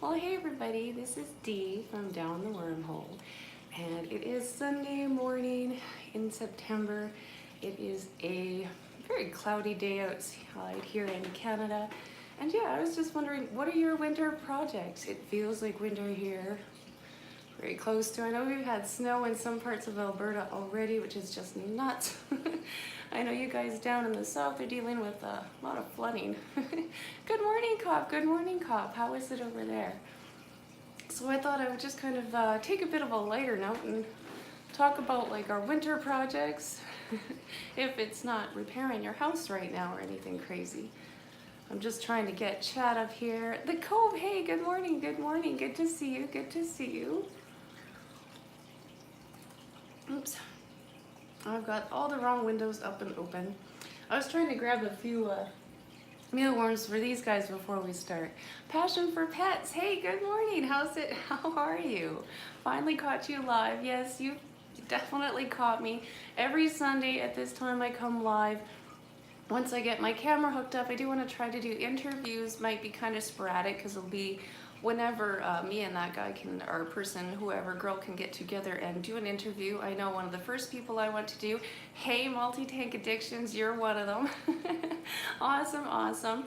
Well, hey everybody, this is Dee from Down the Wormhole, and it is Sunday morning in September. It is a very cloudy day outside here in Canada, and yeah, I was just wondering, what are your winter projects? It feels like winter here, very close to. I know we've had snow in some parts of Alberta already, which is just nuts. I know you guys down in the south are dealing with a lot of flooding. Good morning, Cop. Good morning, Cop. How is it over there? So I thought I would just kind of take a bit of a lighter note and talk about like our winter projects. If it's not repairing your house right now or anything crazy. I'm just trying to get chat up here. The Cove, hey, good morning, good morning. Good to see you, good to see you. Oops. I've got all the wrong windows up and open. I was trying to grab a few mealworms for these guys before we start. Passion for Pets, hey, good morning. How's it? How are you? Finally caught you live. Yes, you definitely caught me. Every Sunday at this time I come live. Once I get my camera hooked up, I do want to try to do interviews. Might be kind of sporadic because it'll be whenever me and that guy can, or person, whoever, girl can get together and do an interview. I know one of the first people I want to do. Hey, Multi-Tank Addictions, you're one of them. Awesome, awesome.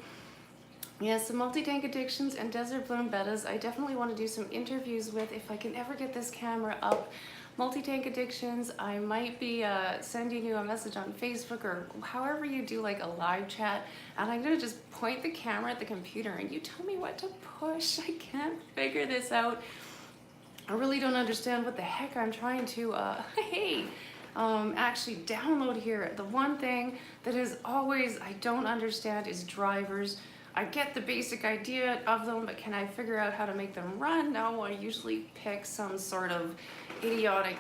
Yes, the Multi-Tank Addictions and Desert Bloom Bettas, I definitely want to do some interviews with if I can ever get this camera up. Multi-Tank Addictions, I might be sending you a message on Facebook or however you do like a live chat, and I'm gonna just point the camera at the computer and you tell me what to push. I can't figure this out. I really don't understand what the heck I'm trying to, actually download here. The one thing that is always I don't understand is drivers. I get the basic idea of them, but can I figure out how to make them run? No, I usually pick some sort of idiotic,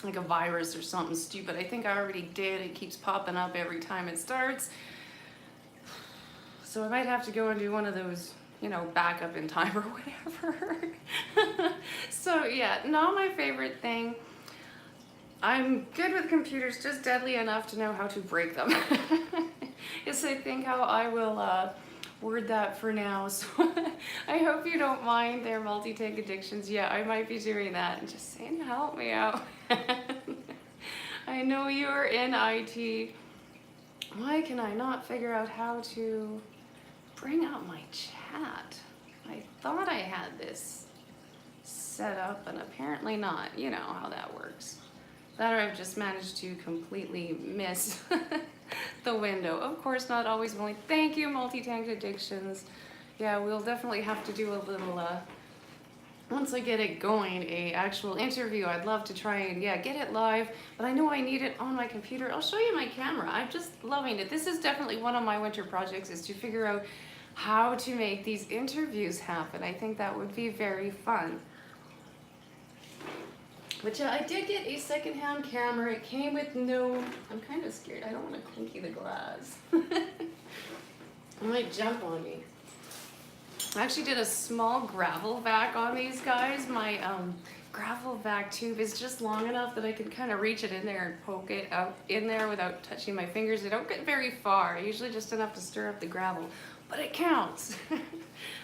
like a virus or something stupid. I think I already did. It keeps popping up every time it starts. So I might have to go and do one of those, you know, backup in time or whatever. So yeah, not my favorite thing. I'm good with computers, just deadly enough to know how to break them. Is I think how I will word that for now. So I hope you don't mind their Multi-Tank Addictions. Yeah, I might be doing that and just saying, help me out. I know you're in IT. Why can I not figure out how to bring up my chat? I thought I had this set up, and apparently not. You know how that works. That or I've just managed to completely miss the window. Of course, not always willing. Thank you, Multi-Tank Addictions. Yeah, we'll definitely have to do a little, once I get it going, a actual interview. I'd love to try and, yeah, get it live, but I know I need it on my computer. I'll show you my camera. I'm just loving it. This is definitely one of my winter projects, is to figure out how to make these interviews happen. I think that would be very fun. But yeah, I did get a secondhand camera. It came with no, I'm kind of scared. I don't want to clinky the glass. It might jump on me. I actually did a small gravel vac on these guys. My gravel vac tube is just long enough that I can kind of reach it in there and poke it out in there without touching my fingers. I don't get very far, usually just enough to stir up the gravel, but it counts.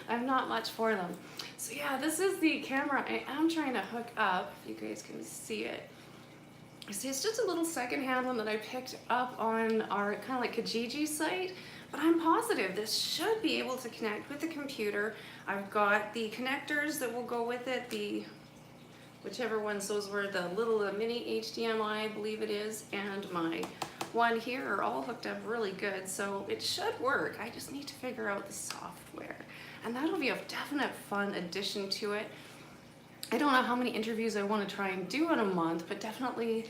I'm not much for them. So yeah, this is the camera I am trying to hook up, if you guys can see it. See, it's just a little secondhand one that I picked up on our kind of like Kijiji site, but I'm positive this should be able to connect with the computer. I've got the connectors that will go with it, the whichever ones those were, the little mini HDMI, I believe it is, and my one here are all hooked up really good, so it should work. I just need to figure out the software, and that'll be a definite fun addition to it. I don't know how many interviews I want to try and do in a month, but definitely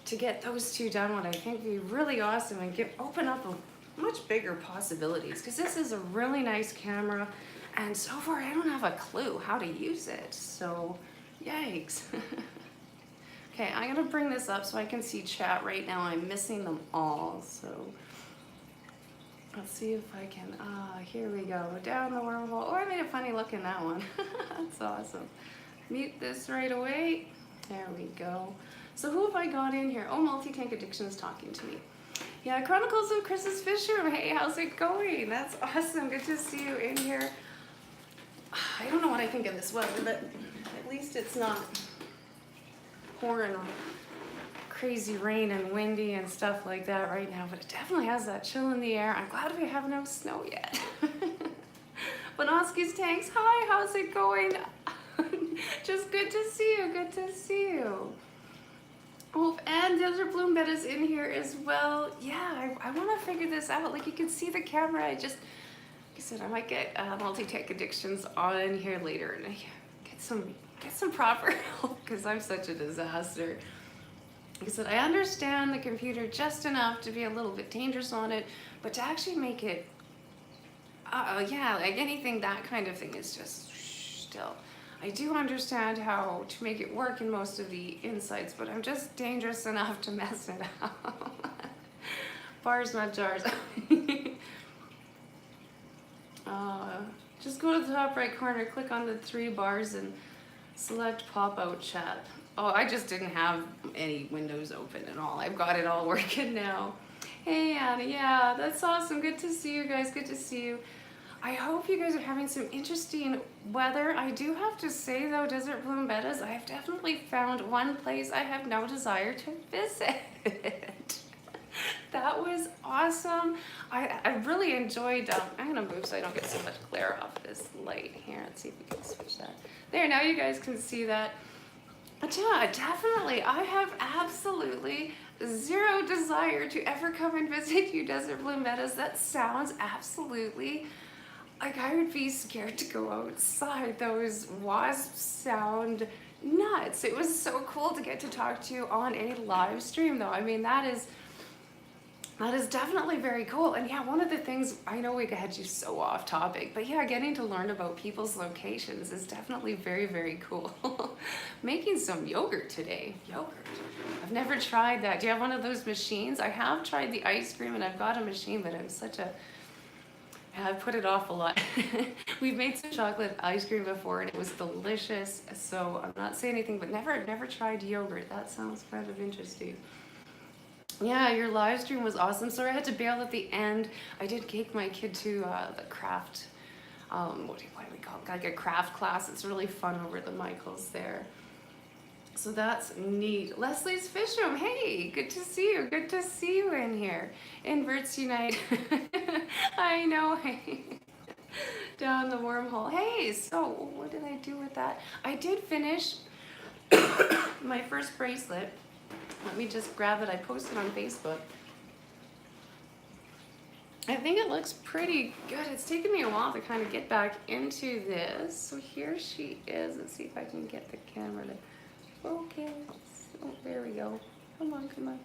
to get those two done would I think be really awesome and open up a much bigger possibilities, because this is a really nice camera, and so far I don't have a clue how to use it, so yikes. Okay, I'm gonna bring this up so I can see chat right now. I'm missing them all, so let's see if I can, here we go, down the wormhole. Oh, I made a funny look in that one. That's awesome. Mute this right away. There we go. So who have I got in here? Oh, Multi-Tank Addictions talking to me. Yeah, Chronicles of Chris's Fish Room. Hey, how's it going? That's awesome. Good to see you in here. I think of this weather, but at least it's not pouring crazy rain and windy and stuff like that right now, but it definitely has that chill in the air. I'm glad we have no snow yet. Bonoski's Tanks, hi, how's it going? Just good to see you, good to see you. Oh, and Desert Bloom Bed is in here as well. Yeah, I want to figure this out. Like, you can see the camera. Like I said, I might get Multi-Tech Addictions on here later and get some proper help because I'm such a disaster. Like I said, I understand the computer just enough to be a little bit dangerous on it, but to actually make it, yeah, like anything, that kind of thing is just still. I do understand how to make it work in most of the insides, but I'm just dangerous enough to mess it up. Bars, not jars. Just go to the top right corner, click on the 3 bars and select pop-out chat. Oh, I just didn't have any windows open at all. I've got it all working now. Hey Anna, yeah, that's awesome. Good to see you guys, good to see you. I hope you guys are having some interesting weather. I do have to say though, Desert Bloom Bedders, I have definitely found one place I have no desire to visit. That was awesome. I really enjoyed, I'm gonna move so I don't get so much glare off this light here. Let's see if we can switch that. There, now you guys can see that. But yeah, definitely, I have absolutely zero desire to ever come and visit you, Desert Bloom Meadows. That sounds absolutely like I would be scared to go outside. Those wasps sound nuts. It was so cool to get to talk to you on a live stream though. I mean, that is definitely very cool. And yeah, one of the things, I know we had you so off topic, but yeah, getting to learn about people's locations is definitely very, very cool. Making some yogurt today. Yogurt. I've never tried that. Do you have one of those machines? I have tried the ice cream and I've got a machine, but I'm such a, I've put it off a lot. We've made some chocolate ice cream before and it was delicious. So I'm not saying anything, but I've never tried yogurt. That sounds kind of interesting. Yeah, your live stream was awesome. Sorry I had to bail at the end. I did take my kid to the craft, what do we call it? Like a craft class. It's really fun over at the Michaels there. So that's neat. Leslie's Fish Room. Hey, good to see you. Good to see you in here. Inverts Unite. I know. Hey. Down the wormhole. Hey, so what did I do with that? I did finish my first bracelet. Let me just grab it. I posted on Facebook. I think it looks pretty good. It's taken me a while to kind of get back into this. So here she is. Let's see if I can get the camera to focus. Oh, there we go. Come on, come on.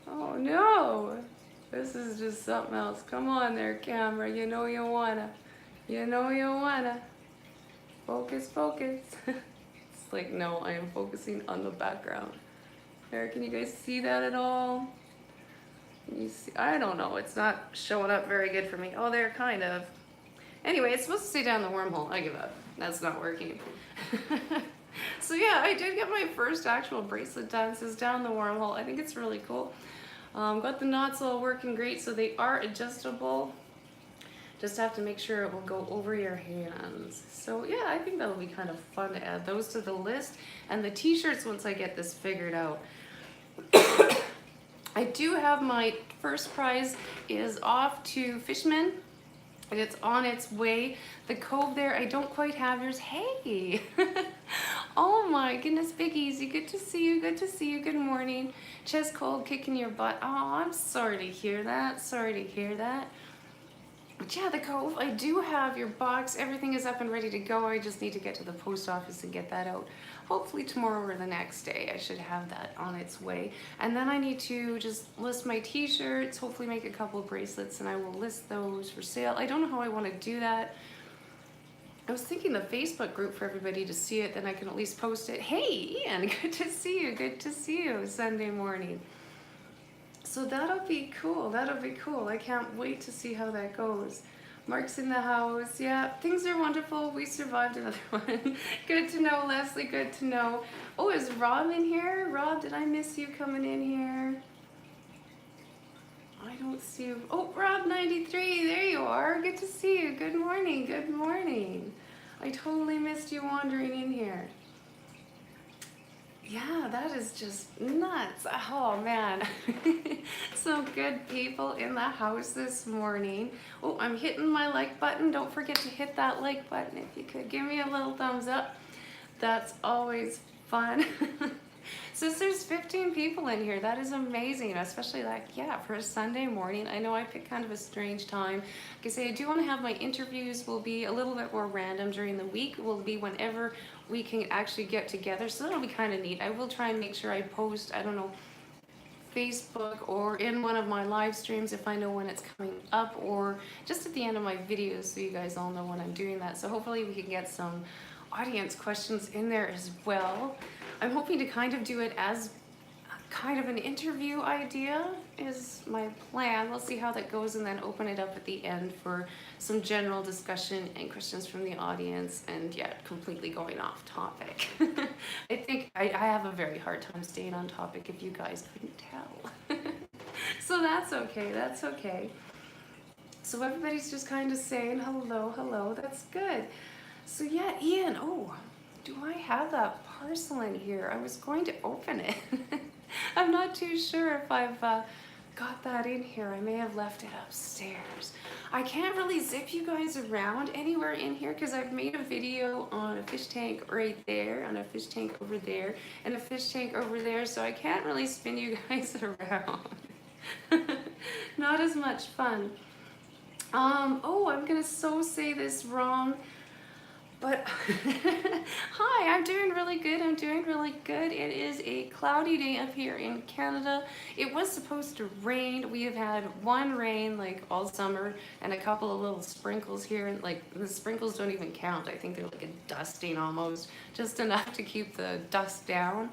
Oh no. This is just something else. Come on there, camera. You know you wanna. You know you wanna. Focus, focus. It's like, no, I am focusing on the background. There, can you guys see that at all? Can you see? I don't know. It's not showing up very good for me. Oh, there, kind of. Anyway, it's supposed to stay down the wormhole. I give up. That's not working. So yeah, I did get my first actual bracelet done. This is down the wormhole. I think it's really cool. Got the knots all working great, so they are adjustable. Just have to make sure it will go over your hands. So yeah, I think that'll be kind of fun to add those to the list. And the t-shirts once I get this figured out. I do have my first prize is off to Fishman. And it's on its way. The Cove there, I don't quite have yours. Hey! Oh my goodness, Big Easy, good to see you, good to see you, good morning. Chest cold, kicking your butt. Oh, I'm sorry to hear that, sorry to hear that. But yeah, the Cove, I do have your box. Everything is up and ready to go. I just need to get to the post office and get that out. Hopefully tomorrow or the next day, I should have that on its way. And then I need to just list my t-shirts, hopefully make a couple of bracelets, and I will list those for sale. I don't know how I want to do that. I was thinking the Facebook group for everybody to see it, then I can at least post it. Hey, Ian, good to see you. Good to see you Sunday morning. So that'll be cool. That'll be cool. I can't wait to see how that goes. Mark's in the house. Yeah, things are wonderful. We survived another one. Good to know, Leslie. Good to know. Oh, is Rob in here? Rob, did I miss you coming in here? I don't see you. Oh, Rob 93. There you are. Good to see you. Good morning. Good morning. I totally missed you wandering in here. Yeah, that is just nuts. Oh man. Some good people in the house this morning. Oh, I'm hitting my like button. Don't forget to hit that like button if you could. Give me a little thumbs up. That's always fun. Since there's 15 people in here, that is amazing, especially like, yeah, for a Sunday morning. I know I picked kind of a strange time. Like I say, I do want to have my interviews will be a little bit more random during the week. Will be whenever we can actually get together. So that'll be kind of neat. I will try and make sure I post, I don't know, Facebook or in one of my live streams if I know when it's coming up, or just at the end of my videos so you guys all know when I'm doing that. So hopefully we can get some audience questions in there as well. I'm hoping to kind of do it as kind of an interview idea is my plan. We'll see how that goes and then open it up at the end for some general discussion and questions from the audience, and yet completely going off topic. I think I have a very hard time staying on topic if you guys couldn't tell. So that's okay, that's okay. So everybody's just kind of saying hello, hello, that's good. So yeah, Ian, oh, do I have that parcel in here? I was going to open it. I'm not too sure if I've got that in here. I may have left it upstairs. I can't really zip you guys around anywhere in here because I've made a video on a fish tank right there, on a fish tank over there, and a fish tank over there, so I can't really spin you guys around. Not as much fun. Oh, I'm gonna so say this wrong. But hi, I'm doing really good. I'm doing really good. It is a cloudy day up here in Canada. It was supposed to rain. We have had one rain like all summer and a couple of little sprinkles here. And like the sprinkles don't even count. I think they're like a dusting almost, just enough to keep the dust down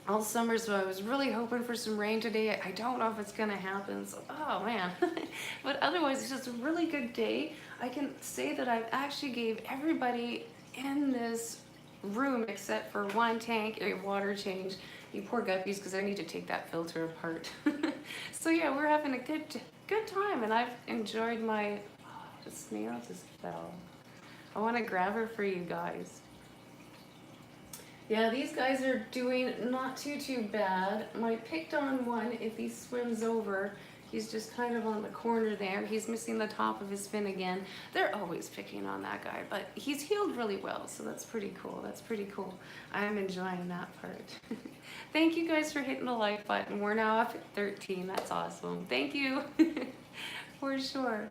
all summer. So I was really hoping for some rain today. I don't know if it's gonna happen, so oh man. But otherwise it's just a really good day. I can say that I've actually gave everybody in this room except for one tank a water change. You poor guppies, because I need to take that filter apart. So yeah, we're having a good time, and I've enjoyed my, oh, the snail just fell. I want to grab her for you guys. Yeah, these guys are doing not too bad. My picked on one, if he swims over, he's just kind of on the corner there. He's missing the top of his fin again. They're always picking on that guy, but he's healed really well, so that's pretty cool. That's pretty cool. I'm enjoying that part. Thank you guys for hitting the like button. We're now up at 13. That's awesome. Thank you. For sure.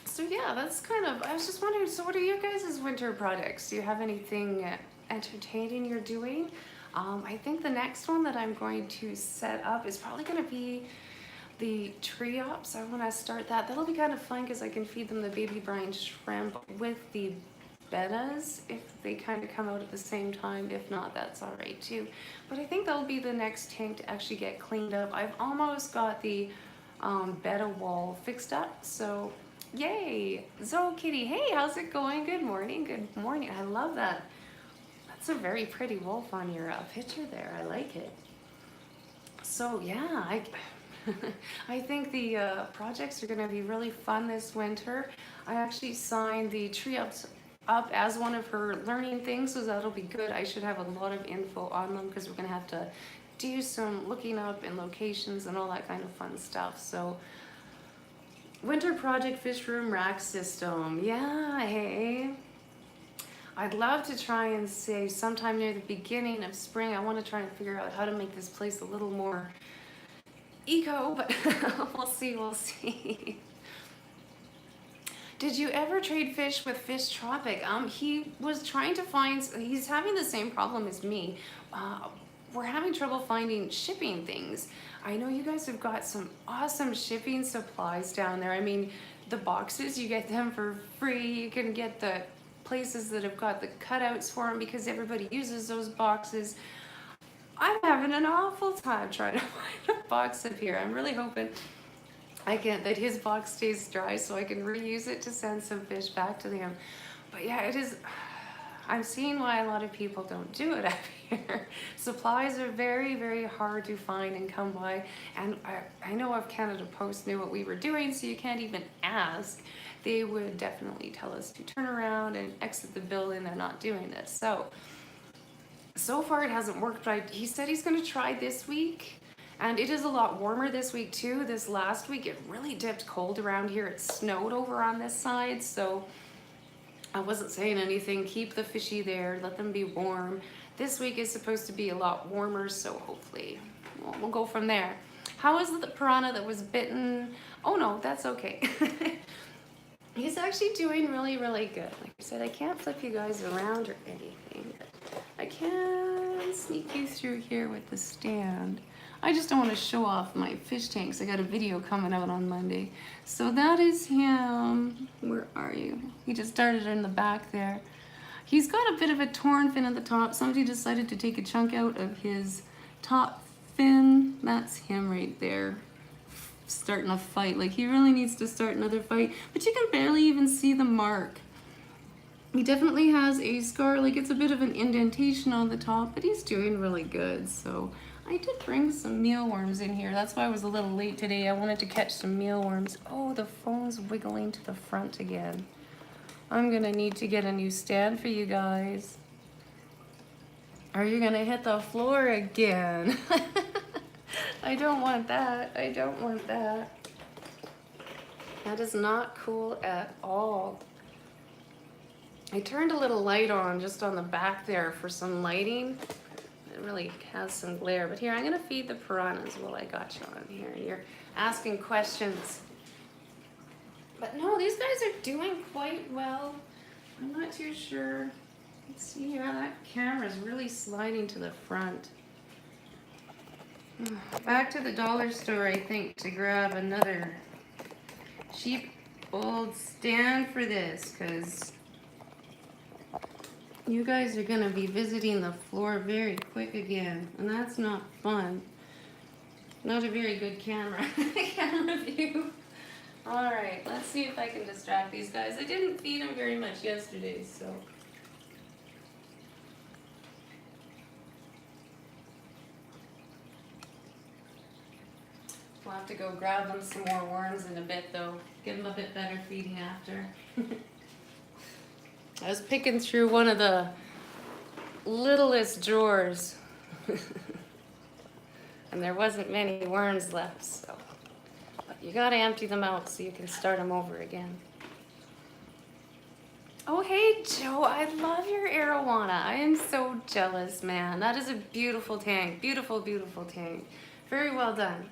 So yeah, that's kind of, I was just wondering, so what are your guys' winter projects? Do you have anything entertaining you're doing? I think the next one that I'm going to set up is probably going to be the triops. I want to start that. That'll be kind of fun because I can feed them the baby brine shrimp with the bettas if they kind of come out at the same time. If not, that's all right too. But I think that'll be the next tank to actually get cleaned up. I've almost got the betta wall fixed up, so yay. Zo Kitty, hey, how's it going? Good morning, good morning. I love that. That's a very pretty wolf on your picture there. I like it. So yeah, I think the projects are going to be really fun this winter. I actually signed the triops up as one of her learning things, so that'll be good. I should have a lot of info on them because we're going to have to do some looking up in locations and all that kind of fun stuff. So winter project fish room rack system. Yeah, hey. I'd love to try and say sometime near the beginning of spring, I want to try and figure out how to make this place a little more eco, but we'll see, we'll see. Did you ever trade fish with Fish Tropic? He was trying to find, he's having the same problem as me. We're having trouble finding shipping things. I know you guys have got some awesome shipping supplies down there. I mean, the boxes, you get them for free. You can get the places that have got the cutouts for them because everybody uses those boxes. I'm having an awful time trying to find a box up here. I'm really hoping that his box stays dry so I can reuse it to send some fish back to him. But yeah, it is, I'm seeing why a lot of people don't do it up here. Supplies are very, very hard to find and come by. And I know if Canada Post knew what we were doing, so you can't even ask. they would definitely tell us to turn around and exit the building. They're not doing this. So far it hasn't worked right. He said he's going to try this week, and it is a lot warmer this week too. This last week it really dipped cold around here. It snowed over on this side, so I wasn't saying anything. Keep the fishy there, let them be warm. This week is supposed to be a lot warmer, so hopefully we'll go from there. How is the piranha that was bitten? Oh no, that's okay. He's actually doing really, really good. Like I said, I can't flip you guys around or anything, but I can sneak you through here with the stand. I just don't want to show off my fish tanks. I got a video coming out on Monday. So that is him. Where are you? He just started in the back there. He's got a bit of a torn fin at the top. Somebody decided to take a chunk out of his top fin. That's him right there, starting a fight. Like, he really needs to start another fight, but you can barely even see the mark. He definitely has a scar, like it's a bit of an indentation on the top, but he's doing really good. So I did bring some mealworms in here. That's why I was a little late today. I wanted to catch some mealworms. Oh, the phone's wiggling to the front again. I'm gonna need to get a new stand for you guys. Are you gonna hit the floor again? I don't want that. I don't want that. That is not cool at all. I turned a little light on just on the back there for some lighting. It really has some glare, but here, I'm gonna feed the piranhas while I got you on here. You're asking questions. But no, these guys are doing quite well. I'm not too sure. Let's see here, that camera's really sliding to the front. Back to the dollar store, I think, to grab another cheap old stand for this, because you guys are gonna be visiting the floor very quick again, and that's not fun. Not a very good camera view. All right, let's see if I can distract these guys. I didn't feed them very much yesterday, so. We'll have to go grab them some more worms in a bit, though. Give them a bit better feeding after. I was picking through one of the littlest drawers, and there wasn't many worms left, so. But you gotta empty them out so you can start them over again. Oh, hey, Joe, I love your arowana. I am so jealous, man. That is a beautiful tank. Beautiful, beautiful tank. Very well done.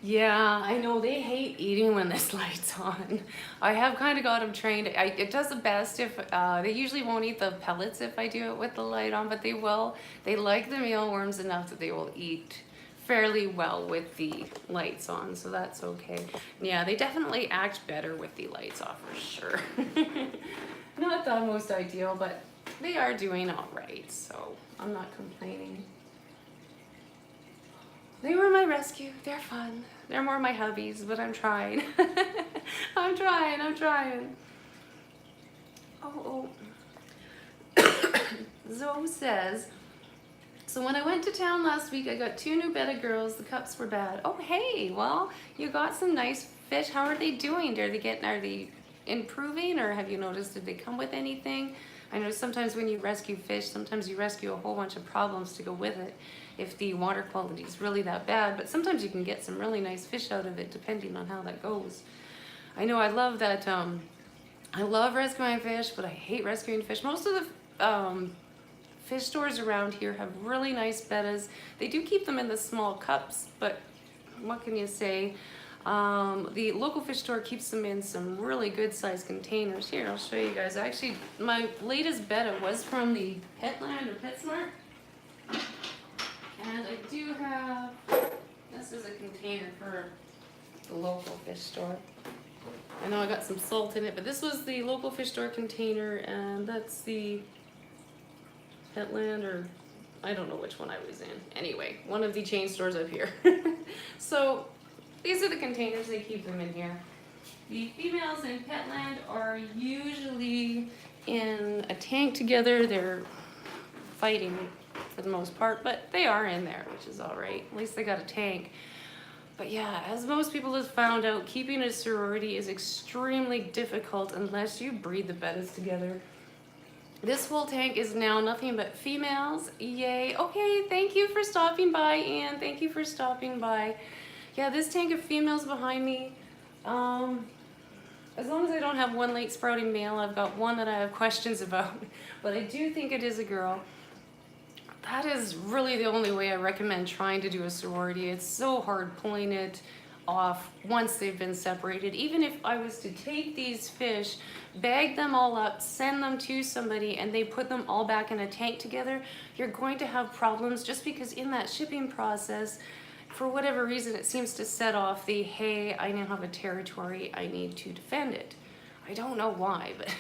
Yeah, I know, they hate eating when this light's on. I have kind of got them trained. It does the best if, they usually won't eat the pellets if I do it with the light on, but they will. They like the mealworms enough that they will eat fairly well with the lights on, so that's okay. Yeah, they definitely act better with the lights off for sure. Not the most ideal, but they are doing all right, so I'm not complaining. They were my rescue. They're fun. They're more my hubbies, but I'm trying. I'm trying. Oh. Zoe says, so when I went to town last week, I got 2 new betta girls. The cups were bad. Oh, hey, well, you got some nice fish. How are they doing? Are they improving, or have you noticed, did they come with anything? I know sometimes when you rescue fish, sometimes you rescue a whole bunch of problems to go with it if the water quality is really that bad, but sometimes you can get some really nice fish out of it depending on how that goes. I know I love that, I love rescuing fish, but I hate rescuing fish. Most of the fish stores around here have really nice bettas. They do keep them in the small cups, but what can you say? The local fish store keeps them in some really good sized containers. Here, I'll show you guys. Actually, my latest betta was from the Petland or PetSmart. And I do have, this is a container for the local fish store. I know I got some salt in it, but this was the local fish store container, and that's the Petland, or I don't know which one I was in. Anyway, one of the chain stores up here. So these are the containers, they keep them in here. The females in Petland are usually in a tank together. They're fighting for the most part, but they are in there, which is all right. At least they got a tank. But yeah, as most people have found out, keeping a sorority is extremely difficult unless you breed the bettas together. This whole tank is now nothing but females. Yay. Okay, thank you for stopping by, Anne. Thank you for stopping by. Yeah, this tank of females behind me, as long as I don't have one late sprouting male, I've got one that I have questions about. But I do think it is a girl. That is really the only way I recommend trying to do a sorority. It's so hard pulling it off once they've been separated. Even if I was to take these fish, bag them all up, send them to somebody, and they put them all back in a tank together, you're going to have problems just because in that shipping process, for whatever reason, it seems to set off the, hey, I now have a territory, I need to defend it. I don't know why, but...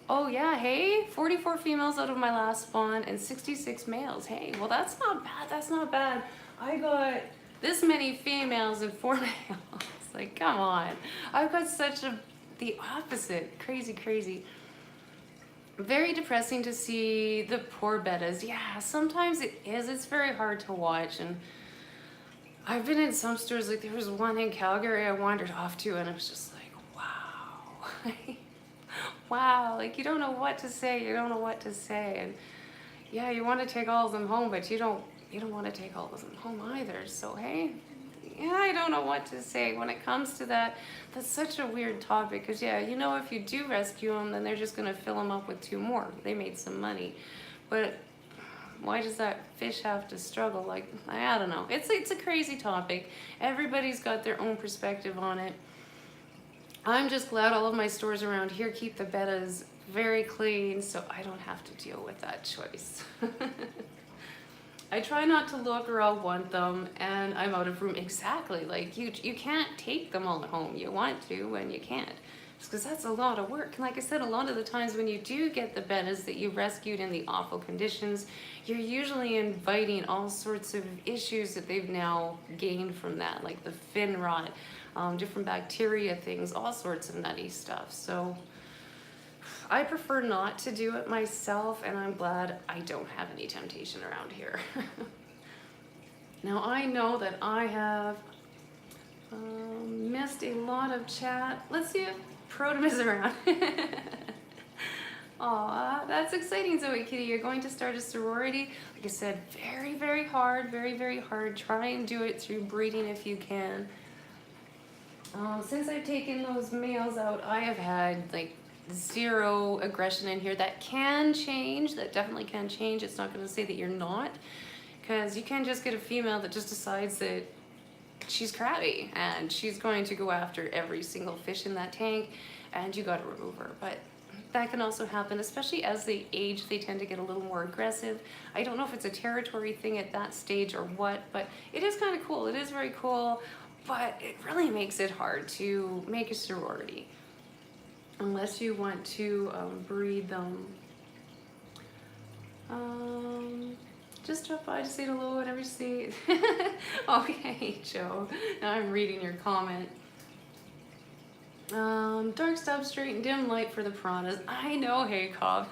Oh yeah, hey, 44 females out of my last spawn and 66 males. Hey, well that's not bad, that's not bad. I got this many females and 4 males. Like, come on. I've got the opposite. Crazy, crazy. Very depressing to see the poor bettas. Yeah, sometimes it is. It's very hard to watch. And I've been in some stores, like there was one in Calgary I wandered off to and it was just like, wow. Wow, like you don't know what to say, you don't know what to say. And yeah, you want to take all of them home, but you don't want to take all of them home either. So hey, yeah, I don't know what to say when it comes to that. That's such a weird topic because yeah, you know, if you do rescue them, then they're just going to fill them up with 2 more. They made some money. But why does that fish have to struggle? Like, I don't know. It's a crazy topic. Everybody's got their own perspective on it. I'm just glad all of my stores around here keep the bettas very clean so I don't have to deal with that choice. I try not to look or I'll want them and I'm out of room. Exactly, like you can't take them all at home. You want to and you can't. Just because that's a lot of work. And like I said, a lot of the times when you do get the bettas that you rescued in the awful conditions, you're usually inviting all sorts of issues that they've now gained from that, like the fin rot, different bacteria things, all sorts of nutty stuff. So I prefer not to do it myself, and I'm glad I don't have any temptation around here. Now I know that I have missed a lot of chat. Let's see if Protum is around. Aw, that's exciting, Zoe Kitty. You're going to start a sorority. Like I said, very, very hard, very, very hard. Try and do it through breeding if you can. Since I've taken those males out, I have had like 0 aggression in here. That can change, that definitely can change. It's not going to say that you're not, because you can just get a female that just decides that she's crabby and she's going to go after every single fish in that tank and you got to remove her. But that can also happen, especially as they age, they tend to get a little more aggressive. I don't know if it's a territory thing at that stage or what, but it is kind of cool. It is very cool. But it really makes it hard to make a sorority unless you want to breed them. Just drop by to say hello whenever you see it. Okay, Joe. Now I'm reading your comment. Dark substrate and dim light for the piranhas. I know, hey, Cobb.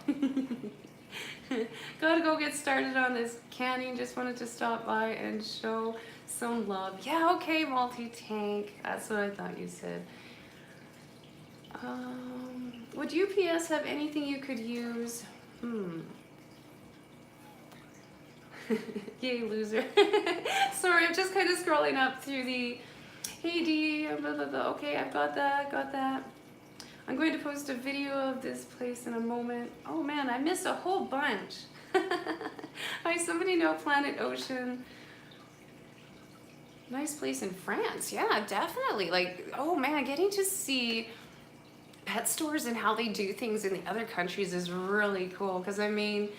Gotta go get started on this canning. Just wanted to stop by and show some love. Yeah, okay, multi-tank. That's what I thought you said. Would UPS have anything you could use? Yay, loser. Sorry, I'm just kind of scrolling up through the, hey D, blah, blah, blah. Okay, I've got that. I'm going to post a video of this place in a moment. Oh man, I missed a whole bunch. Hi, somebody know Planet Ocean? Nice place in France. Yeah, definitely. Like, oh man, getting to see pet stores and how they do things in the other countries is really cool. Because I mean,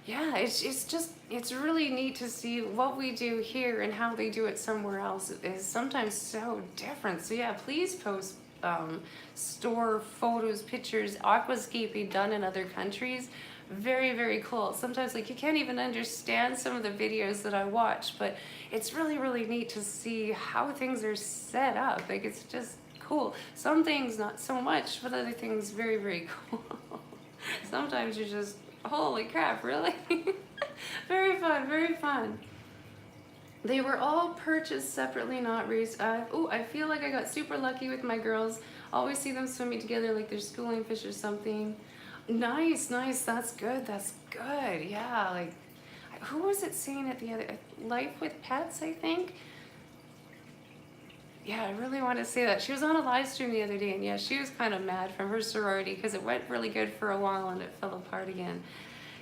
yeah, it's really neat to see what we do here and how they do it somewhere else is sometimes so different. So yeah, please post store photos, pictures, aquascaping done in other countries. Very, very cool. Sometimes like you can't even understand some of the videos that I watch, but it's really, really neat to see how things are set up. Like it's just cool. Some things not so much, but other things very, very cool. Sometimes you're just, holy crap, really? Very fun, very fun. They were all purchased separately, not raised. Oh, I feel like I got super lucky with my girls. Always see them swimming together like they're schooling fish or something. Nice, nice. That's good. That's good. Yeah, like, who was it saying at the other, Life with Pets, I think? Yeah, I really want to say that. She was on a live stream the other day, and yeah, she was kind of mad from her sorority because it went really good for a while and it fell apart again.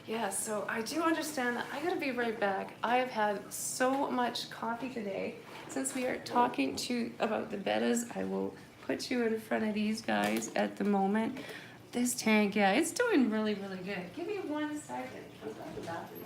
Yeah, so I do understand that. I gotta be right back. I have had so much coffee today. Since we are talking about the bettas, I will put you in front of these guys at the moment. This tank, yeah, it's doing really, really good. Give me 1 second. I'll go to the bathroom.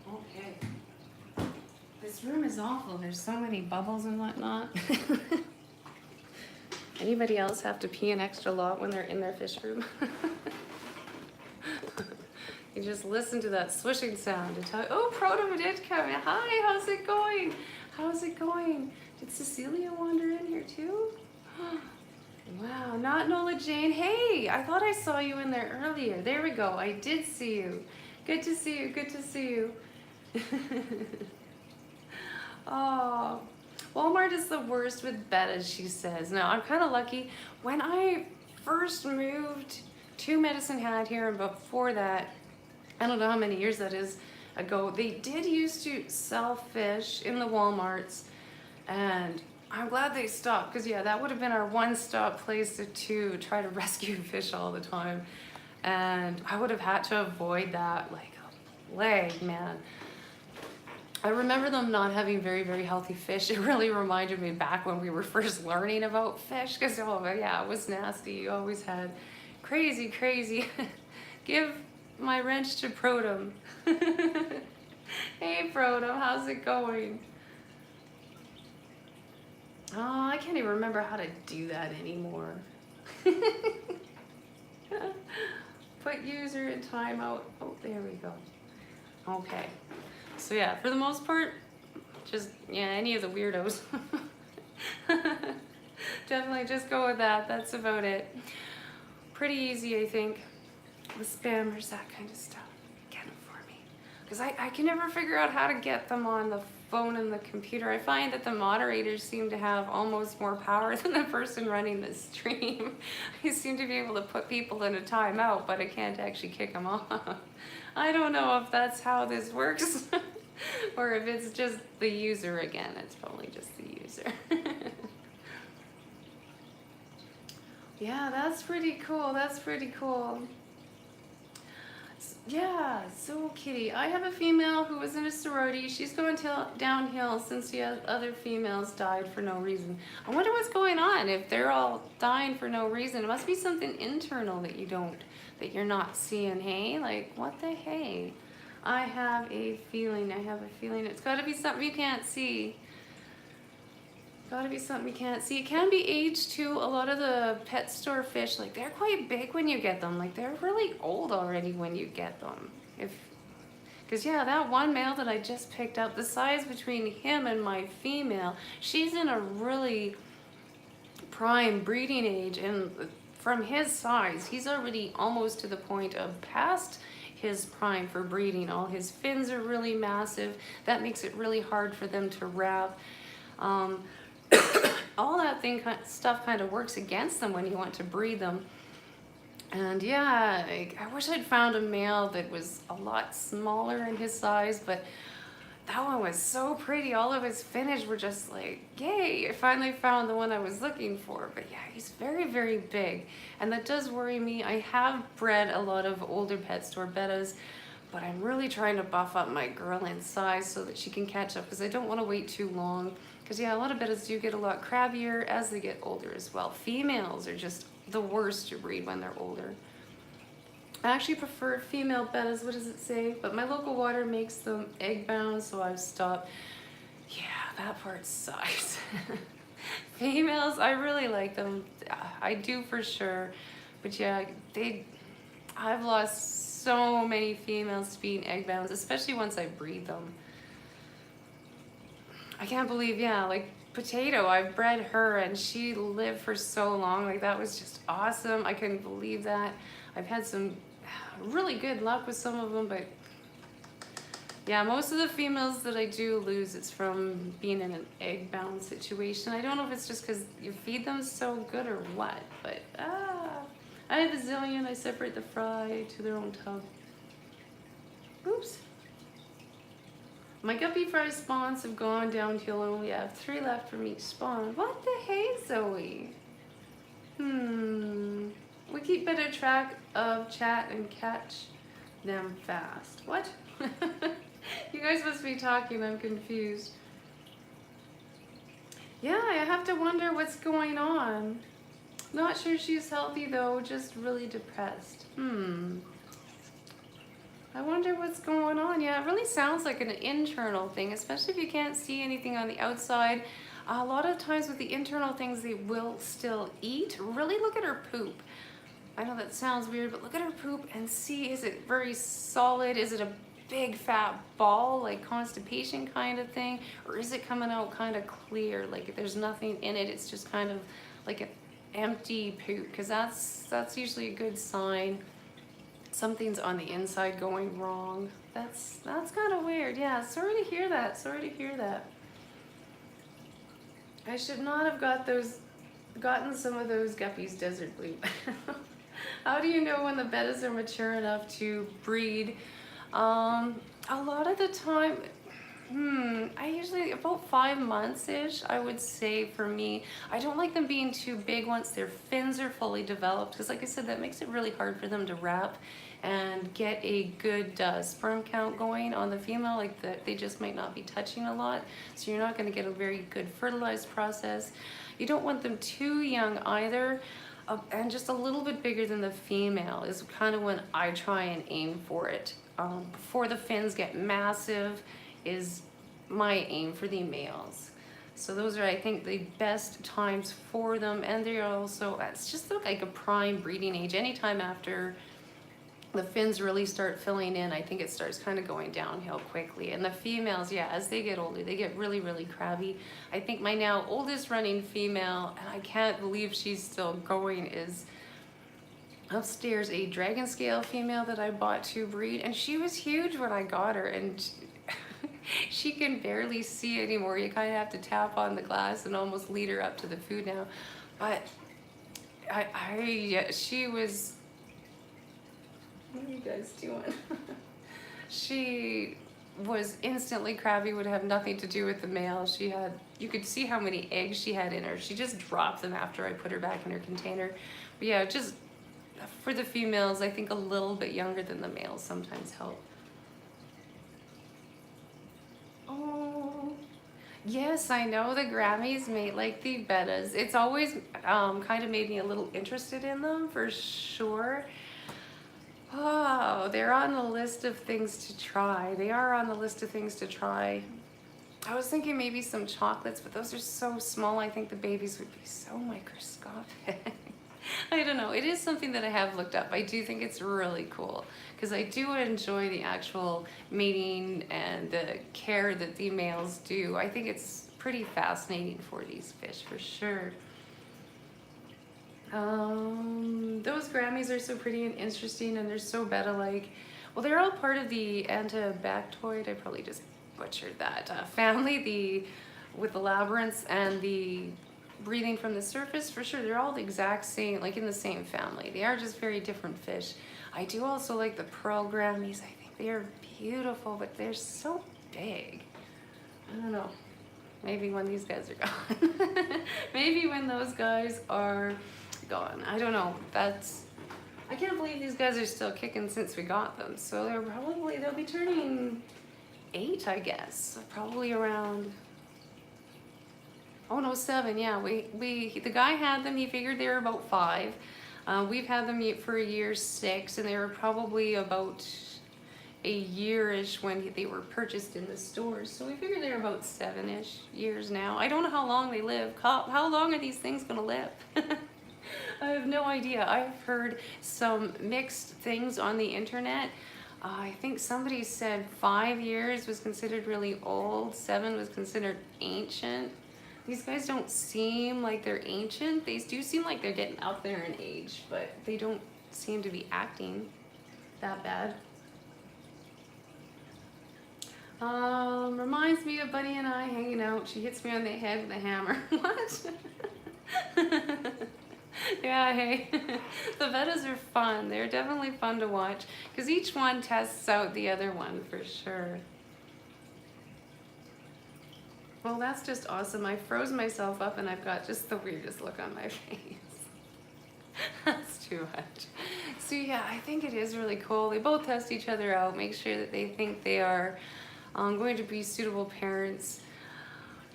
Okay. This room is awful. There's so many bubbles and whatnot. Anybody else have to pee an extra lot when they're in their fish room? You just listen to that swishing sound and tell, oh, Proto did come in. Hi, how's it going? How's it going? Did Cecilia wander in here too? Wow, not Nola Jane. Hey, I thought I saw you in there earlier. There we go. I did see you. Good to see you. Good to see you. Oh, Walmart is the worst with bettas, she says. Now, I'm kind of lucky. When I first moved to Medicine Hat here, and before that, I don't know how many years that is ago, they did used to sell fish in the Walmarts, and I'm glad they stopped, because yeah, that would have been our one-stop place to try to rescue fish all the time, and I would have had to avoid that like a plague, man. I remember them not having very, very healthy fish. It really reminded me back when we were first learning about fish, because oh yeah, it was nasty. You always had crazy, crazy. Give my wrench to Protum. Hey Protum, how's it going? Oh, I can't even remember how to do that anymore. Put user in timeout. Oh, there we go. Okay. So yeah, for the most part, just, yeah, any of the weirdos. Definitely just go with that. That's about it. Pretty easy, I think. The spammers, that kind of stuff. Get them for me. Because I can never figure out how to get them on the phone and the computer. I find that the moderators seem to have almost more power than the person running the stream. I seem to be able to put people in a timeout, but I can't actually kick them off. I don't know if that's how this works or if it's just the user again. It's probably just the user. Yeah, that's pretty cool. That's pretty cool. Yeah, so Kitty, I have a female who was in a sorority. She's going downhill since the other females died for no reason. I wonder what's going on if they're all dying for no reason. It must be something internal that you're not seeing, hey? Like, what the hey? I have a feeling it's gotta be something you can't see. Gotta be something you can't see. It can be age too. A lot of the pet store fish, like, they're quite big when you get them. Like, they're really old already when you get them. Because yeah, that one male that I just picked up, the size between him and my female, she's in a really prime breeding age, and from his size, he's already almost to the point of past his prime for breeding. All his fins are really massive. That makes it really hard for them to wrap. All that stuff kind of works against them when you want to breed them. And yeah, I wish I'd found a male that was a lot smaller in his size, but that one was so pretty. All of his finnage were just like, yay, I finally found the one I was looking for. But yeah, he's very, very big. And that does worry me. I have bred a lot of older pet store bettas, but I'm really trying to buff up my girl in size so that she can catch up, because I don't want to wait too long. Because yeah, a lot of bettas do get a lot crabbier as they get older as well. Females are just the worst to breed when they're older. I actually prefer female bettas, what does it say? But my local water makes them egg bound, so I've stopped. Yeah, that part sucks. Females, I really like them. I do for sure. But yeah, I've lost so many females to being egg bounds, especially once I breed them. I can't believe, yeah, like Potato, I bred her and she lived for so long. Like that was just awesome. I couldn't believe that. I've had some really good luck with some of them, but yeah, most of the females that I do lose, it's from being in an egg bound situation. I don't know if it's just because you feed them so good or what, but I have a zillion. I separate the fry to their own tub. Oops. My guppy fry spawns have gone downhill. I only have 3 left from each spawn. What the hey, Zoe? We keep better track of chat and catch them fast. What? You guys must be talking. I'm confused. Yeah, I have to wonder what's going on. Not sure she's healthy though, just really depressed. I wonder what's going on. Yeah, it really sounds like an internal thing, especially if you can't see anything on the outside. A lot of times with the internal things, they will still eat. Really look at her poop. I know that sounds weird, but look at her poop and see, is it very solid? Is it a big fat ball, like constipation kind of thing? Or is it coming out kind of clear, like if there's nothing in it, it's just kind of like an empty poop? Because that's usually a good sign. Something's on the inside going wrong. That's kind of weird. Yeah, sorry to hear that. Sorry to hear that. I should not have gotten some of those guppies desert blue. How do you know when the bettas are mature enough to breed? A lot of the time, I usually about 5 months-ish, I would say for me. I don't like them being too big once their fins are fully developed, because like I said, that makes it really hard for them to wrap and get a good sperm count going on the female. Like they just might not be touching a lot, so you're not going to get a very good fertilized process. You don't want them too young either, and just a little bit bigger than the female is kind of when I try and aim for it. Before the fins get massive is my aim for the males. So those are, I think, the best times for them, and they're also, it's just like a prime breeding age. Anytime after the fins really start filling in, I think it starts kind of going downhill quickly. And the females, yeah, as they get older, they get really, really crabby. I think my now oldest running female, and I can't believe she's still going, is upstairs a dragon scale female that I bought to breed, and she was huge when I got her, and she can barely see anymore. You kind of have to tap on the glass and almost lead her up to the food now. But yeah, she was, what are you guys doing? She was instantly crabby, would have nothing to do with the male. She had, you could see how many eggs she had in her. She just dropped them after I put her back in her container. But yeah, just for the females, I think a little bit younger than the males sometimes help. Oh, yes, I know the Grammys mate like the bettas. It's always kind of made me a little interested in them for sure. Oh, they're on the list of things to try. They are on the list of things to try. I was thinking maybe some chocolates, but those are so small. I think the babies would be so microscopic. I don't know. It is something that I have looked up. I do think it's really cool because I do enjoy the actual mating and the care that the males do. I think it's pretty fascinating for these fish for sure. Those Grammys are so pretty and interesting, and they're so betta-like. Well, they're all part of the Antibactoid, I probably just butchered that, family, with the labyrinths and the breathing from the surface, for sure. They're all the exact same, like in the same family. They are just very different fish. I do also like the pearl Grammys. I think they are beautiful, but they're so big. I don't know. Maybe when these guys are gone. Maybe when those guys are gone. I don't know. I can't believe these guys are still kicking since we got them. So they'll be turning 8, I guess. Probably around, oh no, 7, yeah. The guy had them, he figured they were about 5. We've had them for a year 6, and they were probably about a year-ish when they were purchased in the stores. So we figure they're about 7-ish years now. I don't know how long they live. How long are these things gonna live? I have no idea. I've heard some mixed things on the internet. I think somebody said 5 years was considered really old, 7 was considered ancient. These guys don't seem like they're ancient. They do seem like they're getting up there in age, but they don't seem to be acting that bad. Reminds me of Bunny and I hanging out. She hits me on the head with a hammer. What? Yeah, hey. The Vettas are fun. They're definitely fun to watch because each one tests out the other one for sure. Well, that's just awesome. I froze myself up and I've got just the weirdest look on my face. That's too much. So yeah, I think it is really cool. They both test each other out, make sure that they think they are going to be suitable parents.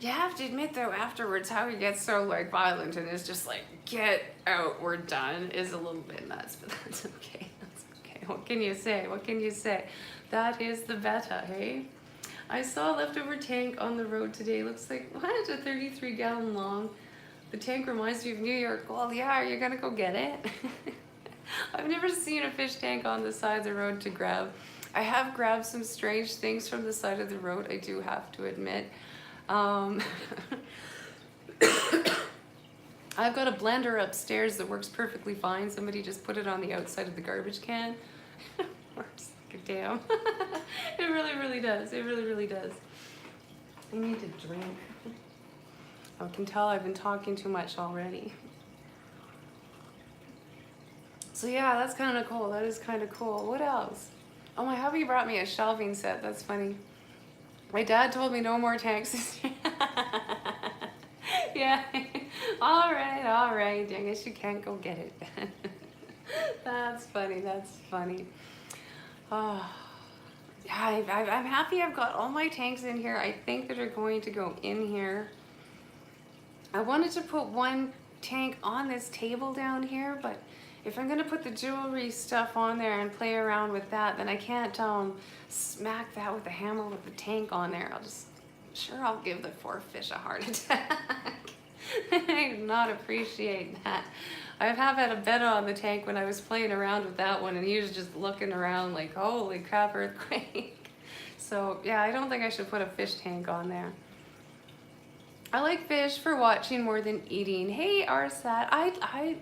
You have to admit though, afterwards, how he gets so like violent and is just like, get out, we're done, is a little bit nuts, but that's okay. That's okay. What can you say? What can you say? That is the Vetta, hey? I saw a leftover tank on the road today. Looks like, what? A 33-gallon long. The tank reminds me of New York. Well, yeah, are you gonna go get it? I've never seen a fish tank on the side of the road to grab. I have grabbed some strange things from the side of the road, I do have to admit. I've got a blender upstairs that works perfectly fine. Somebody just put it on the outside of the garbage can. Works like a damn. It really, really does. It really, really does. I need to drink. I can tell I've been talking too much already. So yeah, that's kind of cool. That is kind of cool. What else? Oh, my hubby brought me a shelving set. That's funny. My dad told me no more tanks this year. Yeah. All right. I guess you can't go get it then. That's funny. That's funny. Oh, yeah, I'm happy I've got all my tanks in here. I think that are going to go in here. I wanted to put one tank on this table down here, but if I'm gonna put the jewelry stuff on there and play around with that, then I can't smack that with a hammer with the tank on there. I'll give the poor fish a heart attack. I do not appreciate that. I have had a bet on the tank when I was playing around with that one, and he was just looking around like, holy crap, earthquake. So yeah, I don't think I should put a fish tank on there. I like fish for watching more than eating. Hey, Arsat, I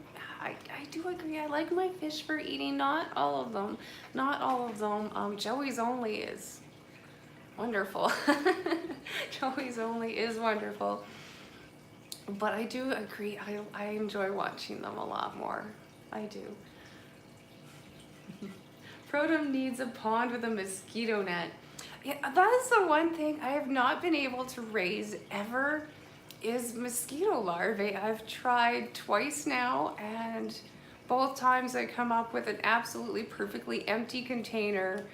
do agree. I like my fish for eating. Not all of them. Not all of them. Joey's Only is wonderful. Joey's Only is wonderful. But I do agree. I enjoy watching them a lot more. I do. Protum needs a pond with a mosquito net. Yeah, that is the one thing I have not been able to raise ever is mosquito larvae. I've tried twice now, and both times I come up with an absolutely perfectly empty container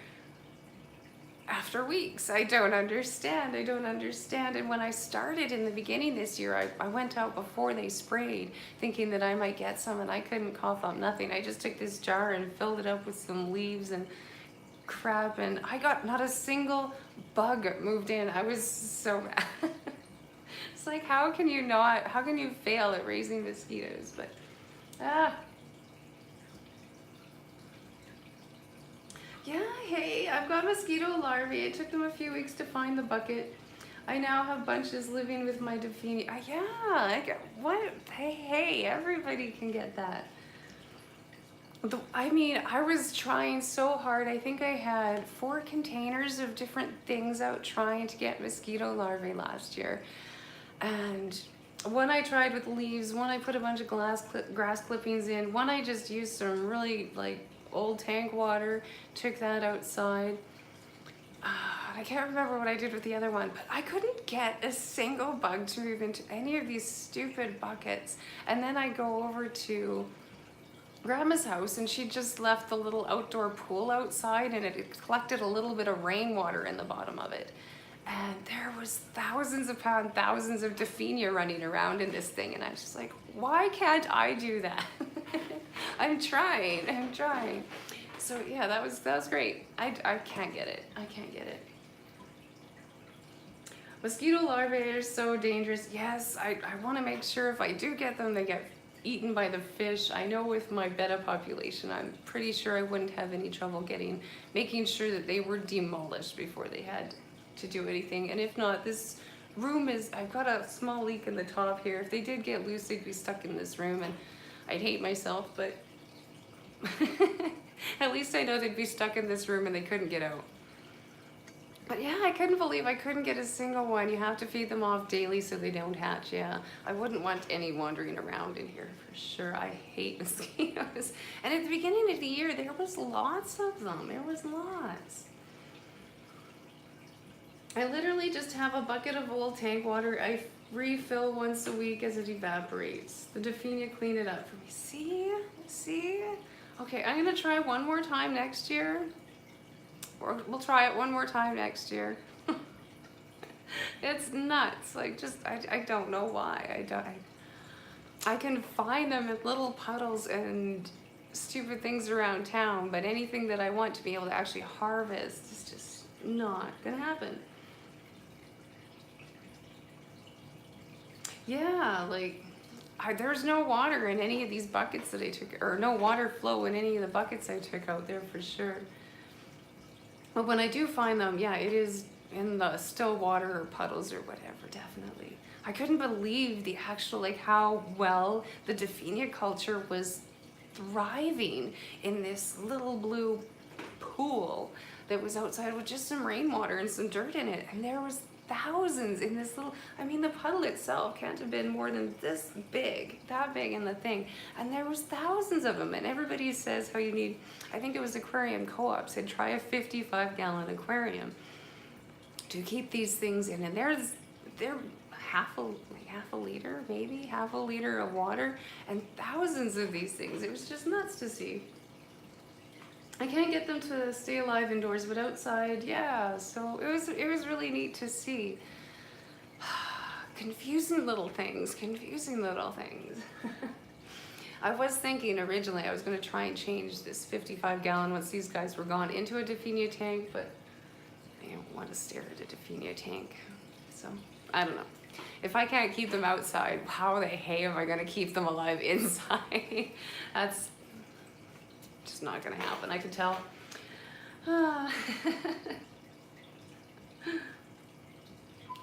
after weeks. I don't understand. And when I started in the beginning this year, I went out before they sprayed thinking that I might get some, and I couldn't cough up nothing. I just took this jar and filled it up with some leaves and crap, and I got not a single bug moved in. I was so mad. It's like, how can you fail at raising mosquitoes? But yeah, hey, I've got mosquito larvae. It took them a few weeks to find the bucket. I now have bunches living with my Daphne. Hey, everybody can get that. I mean, I was trying so hard. I think I had 4 containers of different things out trying to get mosquito larvae last year. And one I tried with leaves, one I put a bunch of grass clippings in, one I just used some really like old tank water, took that outside. I can't remember what I did with the other one, but I couldn't get a single bug to move into any of these stupid buckets. And then I go over to Grandma's house, and she just left the little outdoor pool outside, and it collected a little bit of rainwater in the bottom of it. And there was thousands upon thousands of Daphnia running around in this thing, and I was just like, why can't I do that? I'm trying. So yeah, that was great. I can't get it. I can't get it. Mosquito larvae are so dangerous. Yes, I want to make sure if I do get them, they get eaten by the fish. I know with my betta population, I'm pretty sure I wouldn't have any trouble making sure that they were demolished before they had to do anything. And if not, this room I've got a small leak in the top here. If they did get loose, they'd be stuck in this room and I'd hate myself, but at least I know they'd be stuck in this room and they couldn't get out. But yeah, I couldn't believe I couldn't get a single one. You have to feed them off daily so they don't hatch. Yeah, I wouldn't want any wandering around in here for sure. I hate mosquitoes. And at the beginning of the year, there was lots of them. There was lots. I literally just have a bucket of old tank water. I refill once a week as it evaporates. The Daphnia clean it up for me. See? Okay, I'm gonna try one more time next year. Or we'll try it one more time next year. It's nuts. Like, just I don't know why. I can find them in little puddles and stupid things around town, but anything that I want to be able to actually harvest is just not gonna happen. Yeah, like there's no water in any of these buckets that I took, or no water flow in any of the buckets I took out there for sure. But when I do find them, yeah, it is in the still water or puddles or whatever, definitely. I couldn't believe the actual, like, how well the Daphnia culture was thriving in this little blue pool that was outside with just some rainwater and some dirt in it. And there was thousands in this little, I mean, the puddle itself can't have been more than this big, that big in the thing. And there was thousands of them. And everybody says how you need, I think it was Aquarium Co-op said, try a 55-gallon aquarium to keep these things in. And they're half a liter, maybe half a liter of water, and thousands of these things. It was just nuts to see. I can't get them to stay alive indoors, but outside, yeah. So it was really neat to see. Confusing little things. I was thinking originally I was going to try and change this 55-gallon once these guys were gone into a Daphnia tank, but I don't want to stare at a Daphnia tank. So I don't know. If I can't keep them outside, how the hey am I going to keep them alive inside? That's just not gonna happen, I can tell.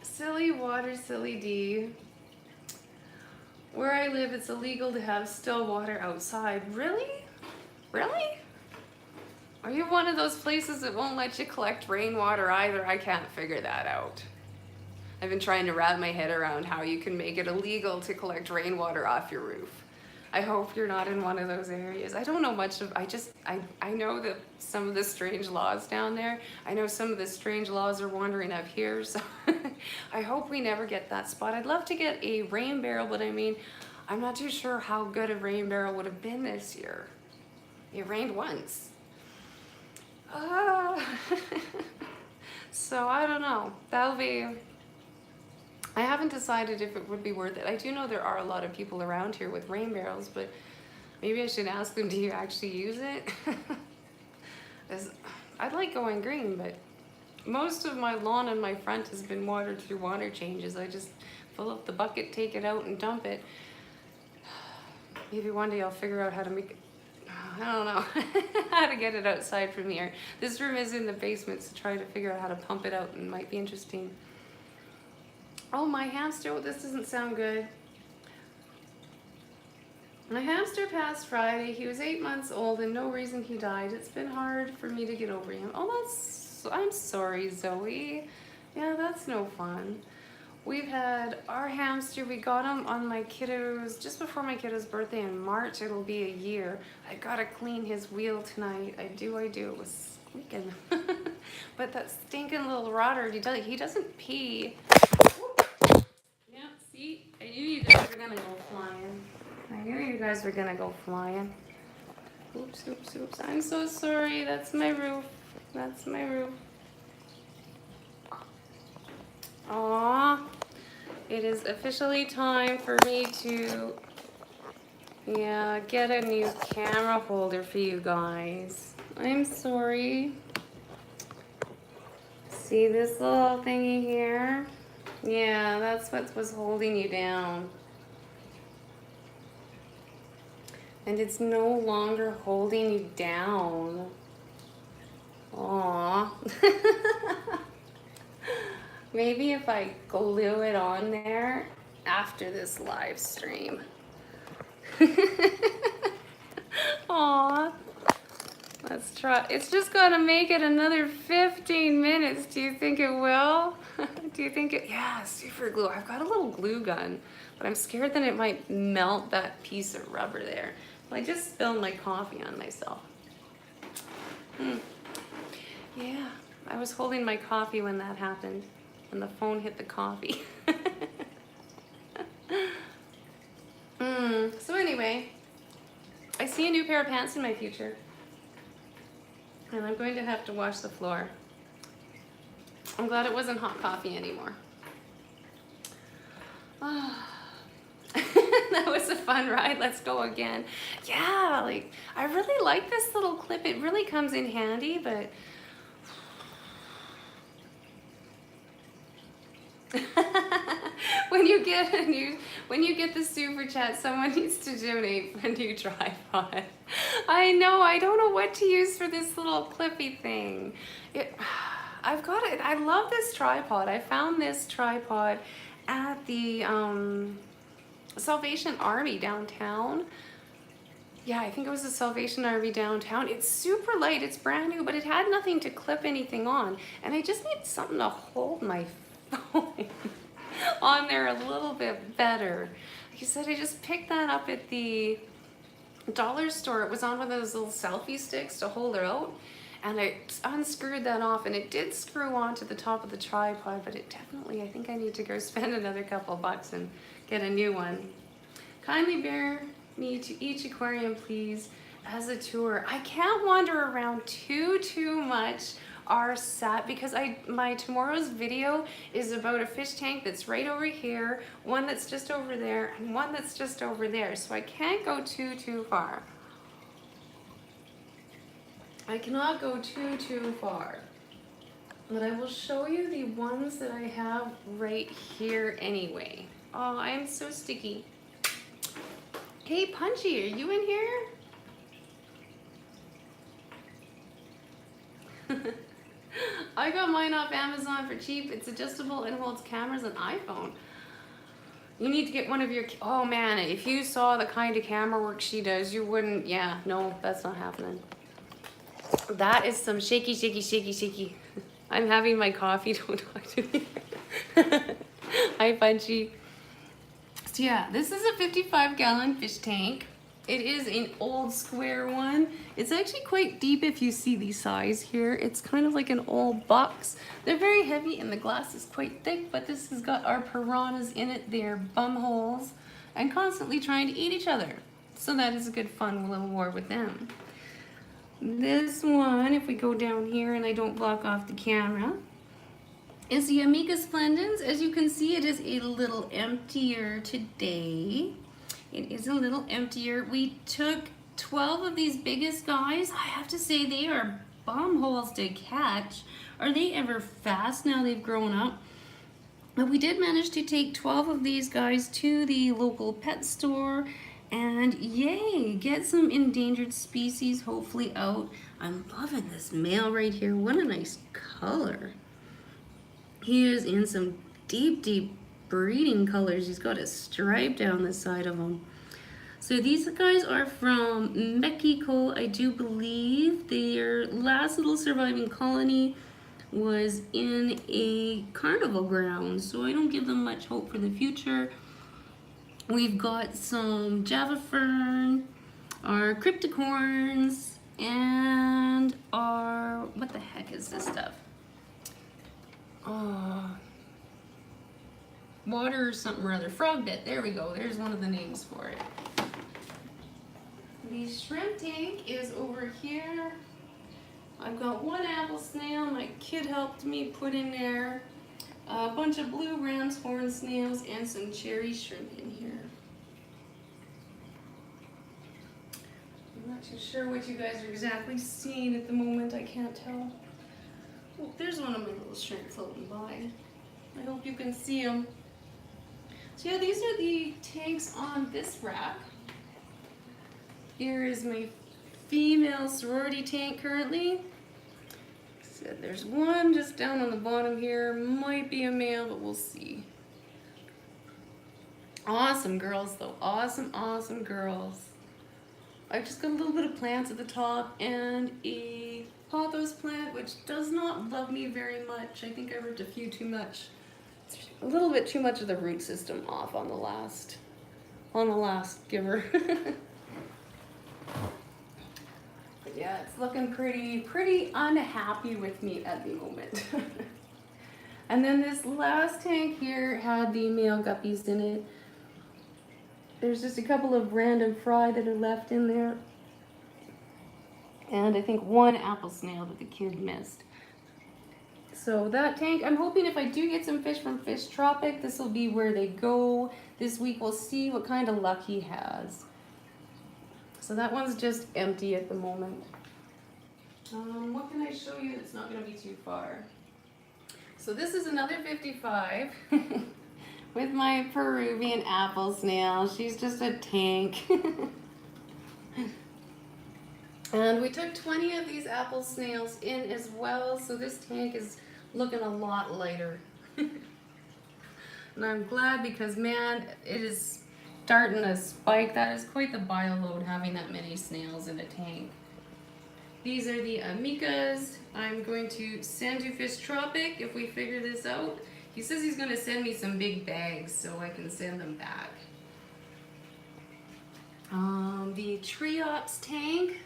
Silly water, silly D. Where I live, it's illegal to have still water outside. Really? Really? Are you one of those places that won't let you collect rainwater either? I can't figure that out. I've been trying to wrap my head around how you can make it illegal to collect rainwater off your roof. I hope you're not in one of those areas. I don't know much of, I know that some of the strange laws down there. I know some of the strange laws are wandering up here, so I hope we never get that spot. I'd love to get a rain barrel, but I mean, I'm not too sure how good a rain barrel would have been this year. It rained once. So I don't know. That'll be, I haven't decided if it would be worth it. I do know there are a lot of people around here with rain barrels, but maybe I should ask them, do you actually use it? I'd like going green, but most of my lawn in my front has been watered through water changes. I just fill up the bucket, take it out, and dump it. Maybe one day I'll figure out how to make it, I don't know, how to get it outside from here. This room is in the basement, so try to figure out how to pump it out, and it might be interesting. Oh, my hamster, this doesn't sound good. My hamster passed Friday. He was 8 months old and no reason he died. It's been hard for me to get over him. Oh, I'm sorry, Zoe. Yeah, that's no fun. We've had our hamster, we got him on my kiddo's, just before my kiddo's birthday in March. It'll be a year. I gotta clean his wheel tonight. I do. It was squeaking. But that stinking little rotter, he doesn't pee. Yeah, see? I knew you guys were gonna go flying. Oops. I'm so sorry. That's my roof. Aww. It is officially time for me to Yeah, get a new camera holder for you guys. I'm sorry. See this little thingy here? Yeah, that's what was holding you down. And it's no longer holding you down. Aww. Maybe if I glue it on there after this live stream. Aww. Let's try. It's just gonna make it another 15 minutes. Do you think it will? Do you think it? Yeah, super glue. I've got a little glue gun, but I'm scared that it might melt that piece of rubber there. I just spilled my coffee on myself. Yeah, I was holding my coffee when that happened, when the phone hit the coffee. So anyway, I see a new pair of pants in my future. And I'm going to have to wash the floor. I'm glad it wasn't hot coffee anymore. That was a fun ride. Let's go again. Yeah, like I really like this little clip. It really comes in handy, but when you get the super chat, someone needs to donate a new tripod. I know, I don't know what to use for this little clippy thing. I've got it. I love this tripod. I found this tripod at the Salvation Army downtown. Yeah, I think it was the Salvation Army downtown. It's super light, it's brand new, but it had nothing to clip anything on. And I just need something to hold my phone on there a little bit better. Like I said, I just picked that up at the dollar store. It was on one of those little selfie sticks to hold her out. And I unscrewed that off, and it did screw onto the top of the tripod, but it definitely, I think I need to go spend another couple bucks and get a new one. Kindly bear me to each aquarium, please, as a tour. I can't wander around too much our set because my tomorrow's video is about a fish tank that's right over here, one that's just over there, and one that's just over there. So I can't go too far. I cannot go too far. But I will show you the ones that I have right here anyway. Oh, I am so sticky. Hey, Punchy, are you in here? I got mine off Amazon for cheap. It's adjustable and holds cameras and iPhone. You need to get one of your, oh man, if you saw the kind of camera work she does, you wouldn't, yeah, no, that's not happening. That is some shaky. I'm having my coffee, don't talk to me. Hi, Punchy. So yeah, this is a 55-gallon fish tank. It is an old square one. It's actually quite deep if you see the size here. It's kind of like an old box. They're very heavy and the glass is quite thick, but this has got our piranhas in it. They're bum holes and constantly trying to eat each other. So that is a good fun little war with them. This one, if we go down here and I don't block off the camera, is the Amiga Splendens. As you can see, it is a little emptier today. It is a little emptier. We took 12 of these biggest guys. I have to say they are bomb holes to catch. Are they ever fast now they've grown up? But we did manage to take 12 of these guys to the local pet store and yay, get some endangered species hopefully out. I'm loving this male right here. What a nice color. He is in some deep breeding colors. He's got a stripe down the side of him. So these guys are from Mexico, I do believe. Their last little surviving colony was in a carnival ground, so I don't give them much hope for the future. We've got some Java fern, our cryptocorns, and our, what the heck is this stuff? Water or something or other. Frog bit. There we go. There's one of the names for it. The shrimp tank is over here. I've got one apple snail my kid helped me put in there. A bunch of blue ram's horn snails and some cherry shrimp in here. Not too sure what you guys are exactly seeing at the moment. I can't tell. Oh, there's one of my little shrimp floating by. I hope you can see them. So yeah, these are the tanks on this rack. Here is my female sorority tank currently. So there's one just down on the bottom here. Might be a male, but we'll see. Awesome girls though. Awesome, awesome girls. I've just got a little bit of plants at the top and a pothos plant, which does not love me very much. I think I ripped a few too much. A little bit too much of the root system off on the last giver. But yeah, it's looking pretty unhappy with me at the moment. And then this last tank here had the male guppies in it. There's just a couple of random fry that are left in there. And I think one apple snail that the kid missed. So that tank, I'm hoping if I do get some fish from Fish Tropic, this will be where they go. This week we'll see what kind of luck he has. So that one's just empty at the moment. What can I show you that's not going to be too far? So this is another 55 with my Peruvian apple snail. She's just a tank. And we took 20 of these apple snails in as well, so this tank is looking a lot lighter. And I'm glad because, man, it is starting to spike. That is quite the bio load having that many snails in a tank. These are the amicas. I'm going to send to Fish Tropic if we figure this out. He says he's going to send me some big bags so I can send them back. The Triops tank,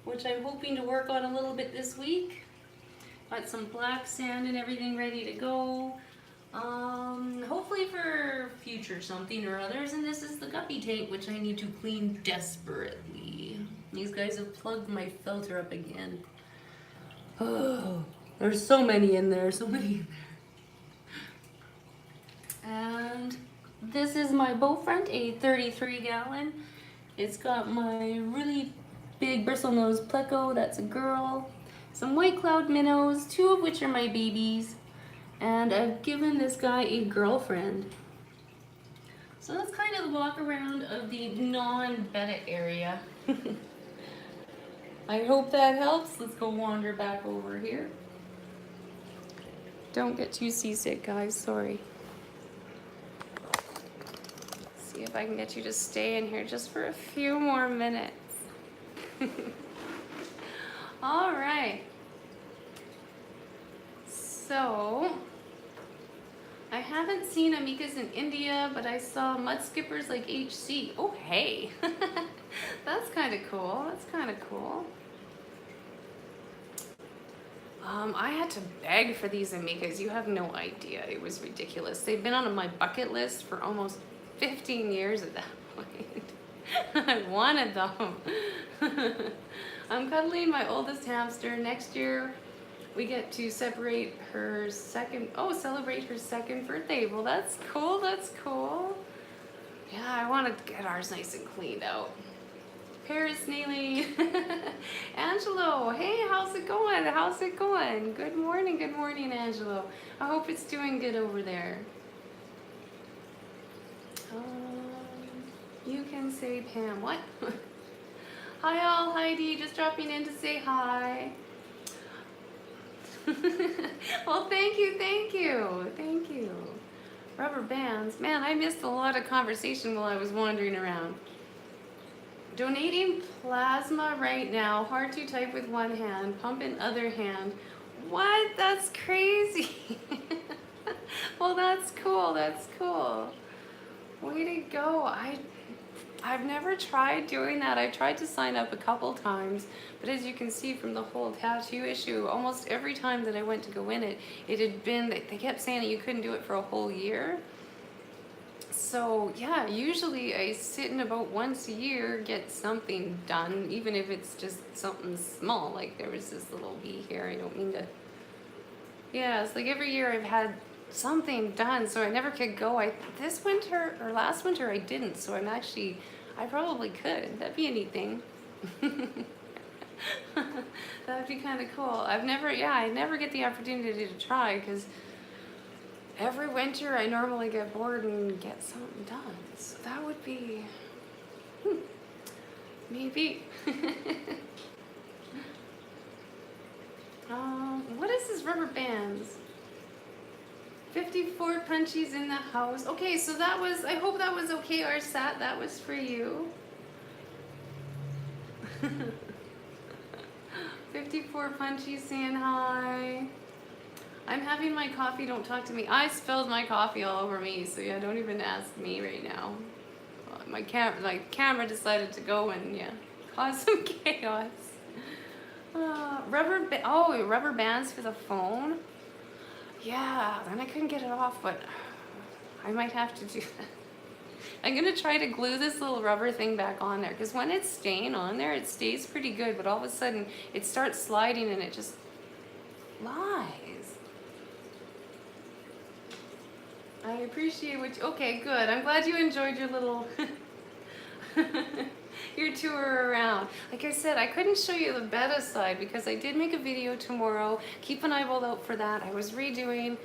which I'm hoping to work on a little bit this week. Got some black sand and everything ready to go. Hopefully for future something or others. And this is the guppy tank, which I need to clean desperately. These guys have plugged my filter up again. Oh, there's so many in there, so many in there. And this is my bow front, a 33 gallon. It's got my really big bristlenose pleco, that's a girl. Some white cloud minnows, 2 of which are my babies. And I've given this guy a girlfriend. So that's kind of the walk around of the non-betta area. I hope that helps. Let's go wander back over here. Don't get too seasick, guys, sorry. See if I can get you to stay in here just for a few more minutes. All right. So, I haven't seen amicas in India, but I saw mud skippers like HC. Oh, hey. That's kind of cool. That's kind of cool. I had to beg for these amicas. You have no idea. It was ridiculous. They've been on my bucket list for almost 15 years at that point. I wanted them. I'm cuddling my oldest hamster. Next year, we get to celebrate her second birthday. Well, that's cool. That's cool. Yeah, I want to get ours nice and cleaned out. Paris Neely. Angelo, hey, how's it going? How's it going? Good morning, Angelo. I hope it's doing good over there. You can say Pam. What? Hi all, Heidi, just dropping in to say hi. Well, thank you. Rubber bands. Man, I missed a lot of conversation while I was wandering around. Donating plasma right now. Hard to type with one hand, pump in other hand. What? That's crazy. Well, that's cool. That's cool. Way to go. I've never tried doing that. I tried to sign up a couple times, but as you can see from the whole tattoo issue, almost every time that I went to go in it had been, they kept saying that you couldn't do it for a whole year. So yeah, usually I sit in about once a year, get something done, even if it's just something small, like there was this little bee here, I don't mean to, yeah, it's like every year I've had something done, so I never could go. This winter, or last winter I didn't, so I probably could. That'd be a neat thing. That would be kind of cool. I never get the opportunity to try because every winter I normally get bored and get something done. So that would be, maybe. What is this rubber bands? 54 punchies in the house. Okay, so that was, I hope that was okay, Arsat. That was for you. 54 punchies saying hi. I'm having my coffee, don't talk to me. I spilled my coffee all over me, so yeah, don't even ask me right now. My camera decided to go and cause some chaos. Rubber bands for the phone? Yeah, then I couldn't get it off, but I might have to do that. I'm gonna try to glue this little rubber thing back on there, because when it's staying on there, it stays pretty good, but all of a sudden it starts sliding and it just flies. I appreciate what you, okay, good. I'm glad you enjoyed your little your tour around. Like I said, I couldn't show you the betta side because I did make a video tomorrow. Keep an eyeball out for that. I was redoing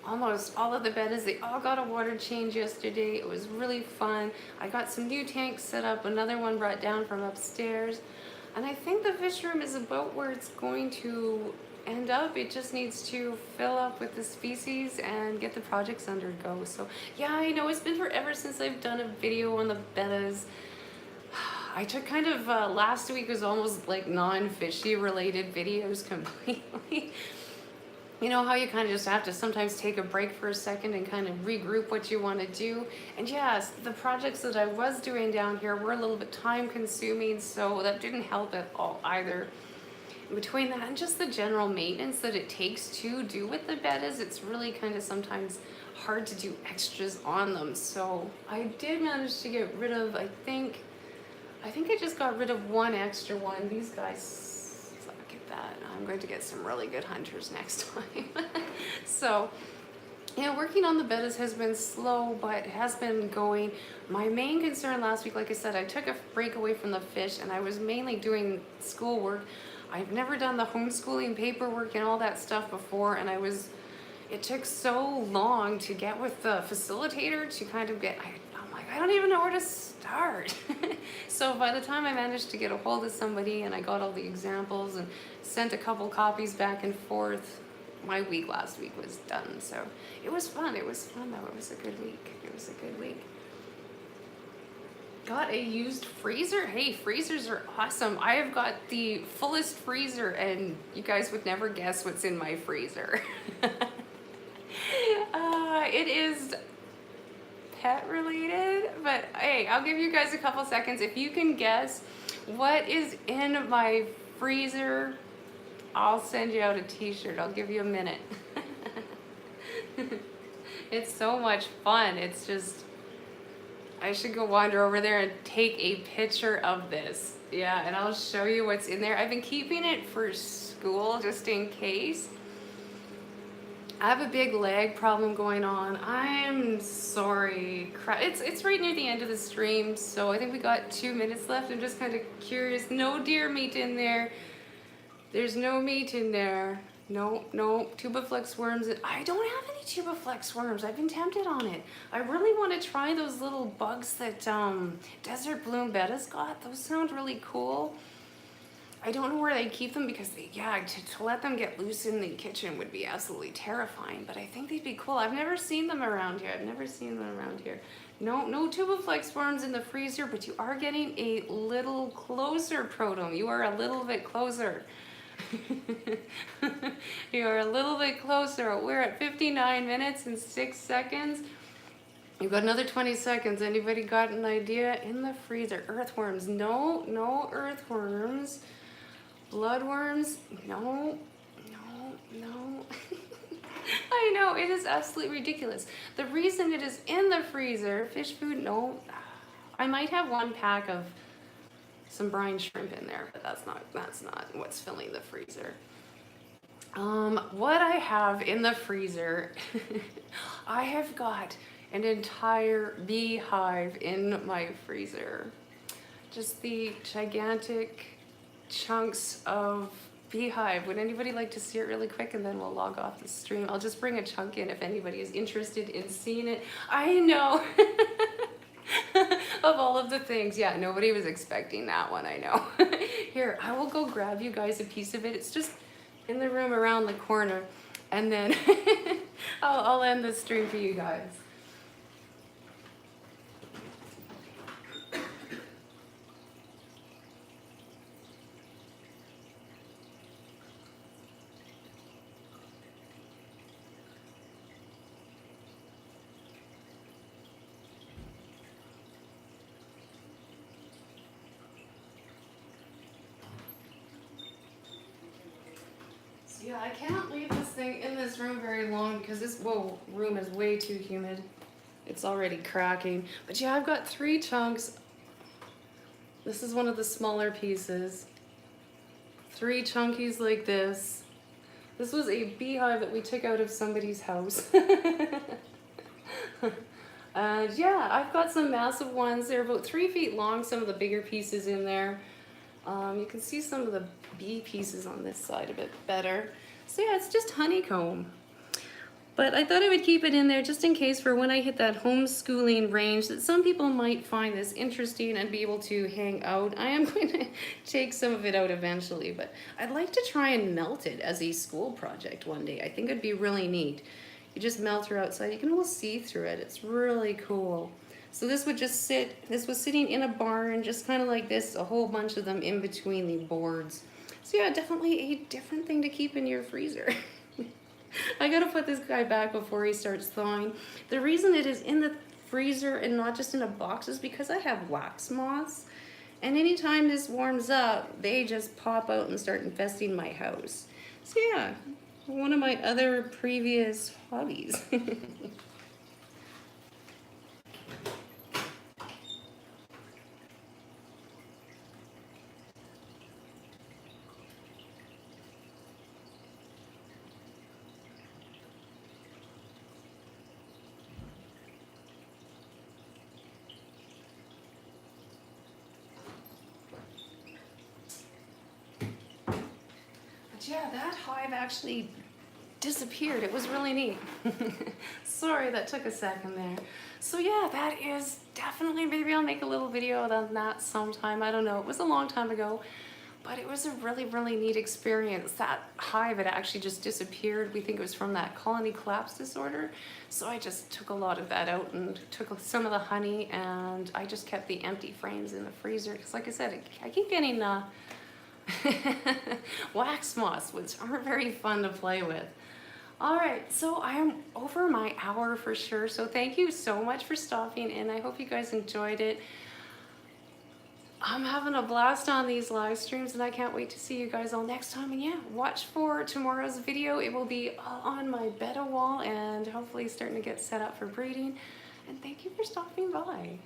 almost all of the bettas. They all got a water change yesterday. It was really fun. I got some new tanks set up, another one brought down from upstairs. And I think the fish room is about where it's going to end up. It just needs to fill up with the species and get the projects under go. So yeah, I know it's been forever since I've done a video on the bettas. I took kind of, last week was almost like non-fishy related videos completely. You know how you kind of just have to sometimes take a break for a second and kind of regroup what you want to do. And yes, the projects that I was doing down here were a little bit time consuming, so that didn't help at all either. Between that and just the general maintenance that it takes to do with the bettas, it's really kind of sometimes hard to do extras on them. So I did manage to get rid of, I think I just got rid of one extra one. These guys suck at that. I'm going to get some really good hunters next time. So, yeah, working on the bettas has been slow, but has been going. My main concern last week, like I said, I took a break away from the fish and I was mainly doing schoolwork. I've never done the homeschooling paperwork and all that stuff before, and it took so long to get with the facilitator to kind of get, I'm like, I don't even know where to start. So by the time I managed to get a hold of somebody and I got all the examples and sent a couple copies back and forth, my week last week was done. So it was fun. It was fun though. It was a good week. It was a good week. Got a used freezer. Hey, freezers are awesome. I have got the fullest freezer and you guys would never guess what's in my freezer. It is pet related, but hey, I'll give you guys a couple seconds. If you can guess what is in my freezer, I'll send you out a t-shirt. I'll give you a minute. It's so much fun. It's just, I should go wander over there and take a picture of this. Yeah, and I'll show you what's in there. I've been keeping it for school just in case. I have a big lag problem going on. I'm sorry. It's right near the end of the stream, so I think we got 2 minutes left. I'm just kind of curious. No deer meat in there. There's no meat in there. No, Tubiflex worms. I don't have any Tubiflex worms. I've been tempted on it. I really want to try those little bugs that Desert Bloom Betta's got. Those sound really cool. I don't know where they keep them because to let them get loose in the kitchen would be absolutely terrifying, but I think they'd be cool. I've never seen them around here. No Tubiflex worms in the freezer, but you are getting a little closer, Protom. You are a little bit closer. You are a little bit closer. We're at 59 minutes and 6 seconds. You've got another 20 seconds. Anybody got an idea? In the freezer. Earthworms. No earthworms. Bloodworms. No. I know, it is absolutely ridiculous. The reason it is in the freezer, fish food, no. I might have one pack of some brine shrimp in there, but that's not what's filling the freezer. What I have in the freezer, I have got an entire beehive in my freezer. just the gigantic chunks of beehive. Would anybody like to see it really quick, and then we'll log off the stream? I'll just bring a chunk in if anybody is interested in seeing it. I know. Of all of the things, yeah, nobody was expecting that one, I know. Here, I will go grab you guys a piece of it. It's just in the room around the corner, and then I'll end the stream for you guys. Yeah, I can't leave this thing in this room very long because this room is way too humid. It's already cracking. But yeah, I've got 3 chunks. This is one of the smaller pieces. 3 chunkies like this. This was a beehive that we took out of somebody's house. And yeah, I've got some massive ones. They're about 3 feet long, some of the bigger pieces in there. You can see some of the bee pieces on this side a bit better. So yeah, it's just honeycomb. But I thought I would keep it in there just in case for when I hit that homeschooling range that some people might find this interesting and be able to hang out. I am going to take some of it out eventually, but I'd like to try and melt it as a school project one day. I think it'd be really neat. You just melt her outside. You can almost see through it. It's really cool. So this would just this was sitting in a barn, just kind of like this, a whole bunch of them in between the boards. So yeah, definitely a different thing to keep in your freezer. I gotta put this guy back before he starts thawing. The reason it is in the freezer and not just in a box is because I have wax moths. And anytime this warms up, they just pop out and start infesting my house. So yeah, one of my other previous hobbies. Yeah, that hive actually disappeared. It was really neat. Sorry, that took a second there. So yeah, that is definitely, maybe I'll make a little video on that sometime. I don't know. It was a long time ago, but it was a really, really neat experience. That hive had actually just disappeared. We think it was from that colony collapse disorder. So I just took a lot of that out and took some of the honey, and I just kept the empty frames in the freezer. Because like I said, I keep getting wax moths, which aren't very fun to play with. All right, so I am over my hour for sure. So thank you so much for stopping in. I hope you guys enjoyed it. I'm having a blast on these live streams, and I can't wait to see you guys all next time. And yeah, watch for tomorrow's video. It will be on my betta wall and hopefully starting to get set up for breeding. And thank you for stopping by.